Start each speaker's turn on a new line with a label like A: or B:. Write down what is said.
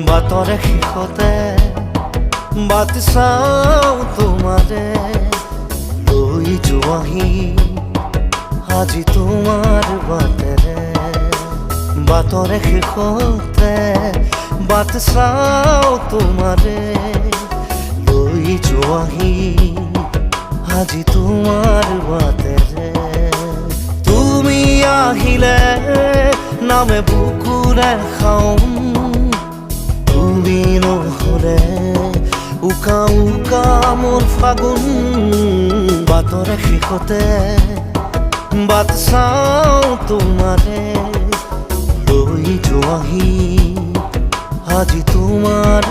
A: বাটৰে শেষতে বাট চাওঁ তোমাৰে লৈ যোৱাহি আজি তোমাৰ বাটেৰে। বাটৰে শেষতে বাট চাওঁ তোমাৰে লৈ যোৱাহি আজি তোমাৰ বাটেৰে। তুমি আহিলে নামে বুকুৰে খাওঁ, তুমি নহ'লে উকা উকা মোৰ ফাগুন। বাটৰে শেষতে বাট চাওঁ তোমাৰে লৈ যোৱাহি আজি তোমাৰ